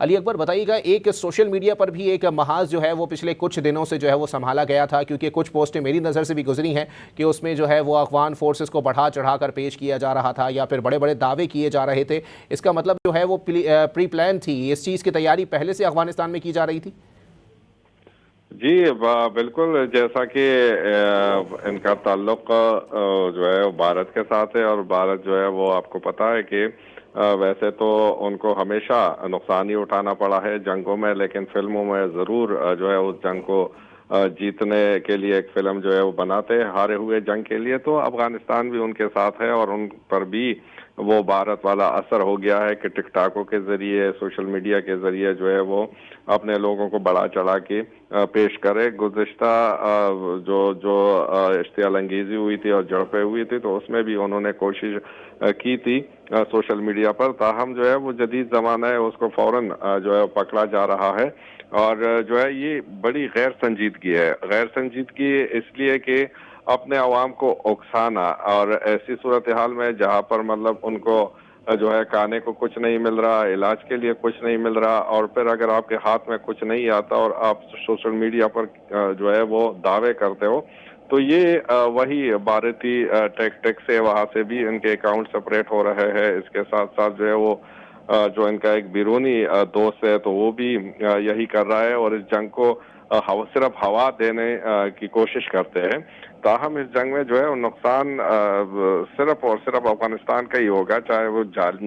علی اکبر بتائیے گا، ایک social media پر بھی ایک محاذ جو ہے وہ پچھلے کچھ دنوں سے جو ہے وہ سنبھالا گیا تھا، کیونکہ کچھ پوسٹیں میری نظر سے بھی گزری ہیں کہ اس میں جو ہے وہ افغان فورسز کو بڑھا چڑھا کر پیش کیا جا رہا تھا یا پھر بڑے بڑے دعوے کیے جا رہے تھے. اس کا مطلب جو ہے وہ پری پلان تھی، اس چیز کی تیاری پہلے سے افغانستان میں کی جا رہی تھی؟ جی بالکل، جیسا کہ ان کا تعلق جو ہے بھارت کے ساتھ ہے، اور بھارت جو ہے وہ آپ کو پتا ہے کہ ویسے تو ان کو ہمیشہ نقصان ہی اٹھانا پڑا ہے جنگوں میں، لیکن فلموں میں ضرور جو ہے اس جنگ کو جیتنے کے لیے ایک فلم جو ہے وہ بناتے ہیں ہارے ہوئے جنگ کے لیے. تو افغانستان بھی ان کے ساتھ ہے، اور ان پر بھی وہ بھارت والا اثر ہو گیا ہے کہ ٹک ٹاکوں کے ذریعے، سوشل میڈیا کے ذریعے جو ہے وہ اپنے لوگوں کو بڑھا چڑھا کے پیش کرے. گزشتہ جو اشتعال انگیزی ہوئی تھی اور جھڑپیں ہوئی تھی، تو اس میں بھی انہوں نے کوشش کی تھی سوشل میڈیا پر. تاہم جو ہے وہ جدید زمانہ ہے، اس کو فوراً جو ہے پکڑا جا رہا ہے، اور جو ہے یہ بڑی غیر سنجیدگی ہے. غیر سنجیدگی اس لیے کہ اپنے عوام کو اکسانا، اور ایسی صورتحال میں جہاں پر مطلب ان کو جو ہے کھانے کو کچھ نہیں مل رہا، علاج کے لیے کچھ نہیں مل رہا، اور پھر اگر آپ کے ہاتھ میں کچھ نہیں آتا اور آپ سوشل میڈیا پر جو ہے وہ دعوے کرتے ہو، تو یہ وہی بھارتی ٹیکٹکس سے، وہاں سے بھی ان کے اکاؤنٹ سپریٹ ہو رہے ہیں. اس کے ساتھ ساتھ جو ہے وہ جو ان کا ایک بیرونی دوست ہے تو وہ بھی یہی کر رہا ہے، اور اس جنگ کو صرف ہوا دینے کی کوشش کرتے ہیں. تاہم اس جنگ میں جو ہے نقصان صرف اور صرف افغانستان کا ہی ہوگا، چاہے وہ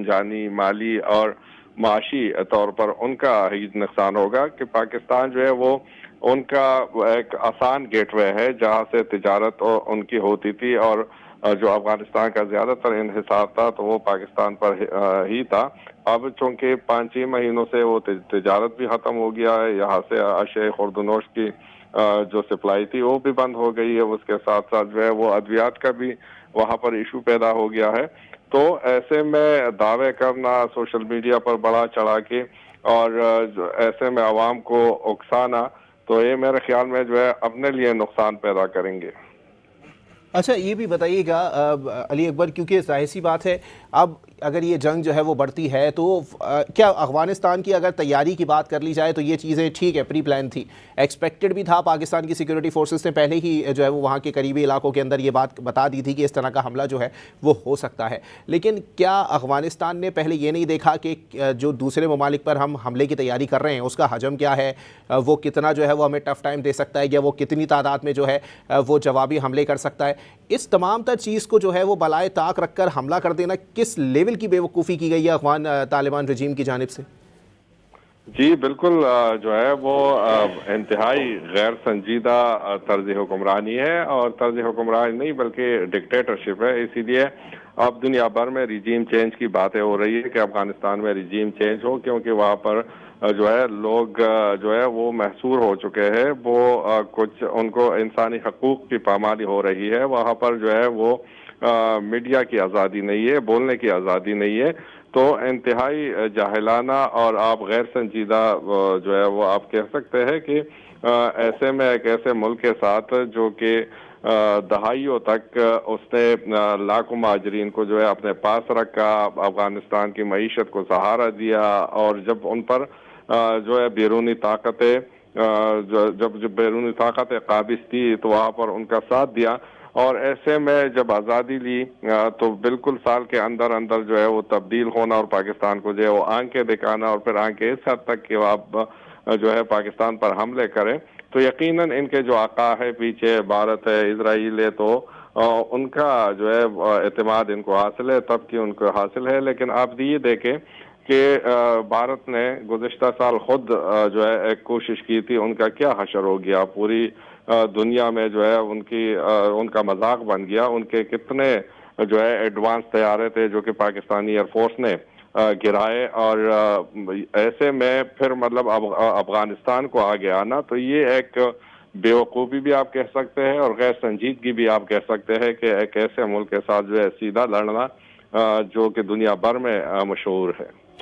جانی، مالی اور معاشی طور پر ان کا ہی نقصان ہوگا. کہ پاکستان جو ہے وہ ان کا ایک آسان گیٹ وے ہے جہاں سے تجارت ان کی ہوتی تھی، اور جو افغانستان کا زیادہ تر انحصار تھا تو وہ پاکستان پر ہی تھا. اب چونکہ 5-6 مہینوں سے وہ تجارت بھی ختم ہو گیا ہے، یہاں سے اشیاء خوردنوش کی جو سپلائی تھی وہ بھی بند ہو گئی ہے. اس کے ساتھ ساتھ جو ہے وہ ادویات کا بھی وہاں پر ایشو پیدا ہو گیا ہے. تو ایسے میں دعوے کرنا سوشل میڈیا پر بڑا چڑھا کے، اور ایسے میں عوام کو اکسانا، تو یہ میرے خیال میں جو ہے اپنے لیے نقصان پیدا کریں گے. اچھا یہ بھی بتائیے گا علی اکبر، کیونکہ ظاہر سی بات ہے اب اگر یہ جنگ جو ہے وہ بڑھتی ہے تو کیا افغانستان کی اگر تیاری کی بات کر لی جائے تو یہ چیزیں ٹھیک ہے، پری پلان تھی، ایکسپیکٹڈ بھی تھا. پاکستان کی سیکورٹی فورسز نے پہلے ہی جو ہے وہ وہاں کے قریبی علاقوں کے اندر یہ بات بتا دی تھی کہ اس طرح کا حملہ جو ہے وہ ہو سکتا ہے. لیکن کیا افغانستان نے پہلے یہ نہیں دیکھا کہ جو دوسرے ممالک پر ہم حملے کی تیاری کر رہے ہیں اس کا حجم کیا ہے، وہ کتنا جو ہے وہ ہمیں ٹف ٹائم دے سکتا ہے، یا وہ کتنی تعداد میں جو ہے وہ جوابی حملے کر سکتا ہے؟ اس تمام تر چیز کو جو ہے وہ بالائے طاق رکھ کر حملہ کر دینا کس لیول کی بے وقوفی کی گئی ہے افغان طالبان رجیم کی جانب سے؟ جی بالکل، جو ہے وہ انتہائی غیر سنجیدہ طرز حکمرانی ہے، اور طرز حکمرانی نہیں بلکہ ڈکٹیٹرشپ ہے. اسی لیے اب دنیا بھر میں ریجیم چینج کی باتیں ہو رہی ہے کہ افغانستان میں ریجیم چینج ہو، کیونکہ وہاں پر جو ہے لوگ جو ہے وہ محصور ہو چکے ہیں. وہ کچھ ان کو انسانی حقوق کی پامالی ہو رہی ہے. وہاں پر جو ہے وہ میڈیا کی آزادی نہیں ہے، بولنے کی آزادی نہیں ہے. تو انتہائی جاہلانہ اور آپ غیر سنجیدہ جو ہے وہ آپ کہہ سکتے ہیں کہ ایسے میں ایک ایسے ملک کے ساتھ جو کہ دہائیوں تک اس نے لاکھوں مہاجرین کو جو ہے اپنے پاس رکھا، افغانستان کی معیشت کو سہارا دیا، اور جب ان پر جو ہے بیرونی طاقتیں جب بیرونی طاقتیں قابض تھی تو وہاں پر ان کا ساتھ دیا. اور ایسے میں جب آزادی لی تو بالکل سال کے اندر اندر جو ہے وہ تبدیل ہونا، اور پاکستان کو جو ہے وہ آنکھیں دکھانا، اور پھر آنکھیں اس حد تک کہ وہ آپ جو ہے پاکستان پر حملے کریں، تو یقیناً ان کے جو آقا ہے پیچھے، بھارت ہے، اسرائیل ہے، تو ان کا جو ہے اعتماد ان کو حاصل ہے، تب کہ ان کو حاصل ہے. لیکن آپ یہ دیکھیں کہ بھارت نے گزشتہ سال خود جو ہے ایک کوشش کی تھی، ان کا کیا حشر ہو گیا، پوری دنیا میں جو ہے ان کا مذاق بن گیا. ان کے کتنے جو ہے ایڈوانس طیارے تھے جو کہ پاکستانی ایئر فورس نے گرائے، اور ایسے میں پھر مطلب افغانستان کو آگے آنا، تو یہ ایک بے وقوفی بھی آپ کہہ سکتے ہیں اور غیر سنجیدگی بھی آپ کہہ سکتے ہیں کہ ایک ایسے ملک کے ساتھ جو ہے سیدھا لڑنا جو کہ دنیا بھر میں مشہور ہے.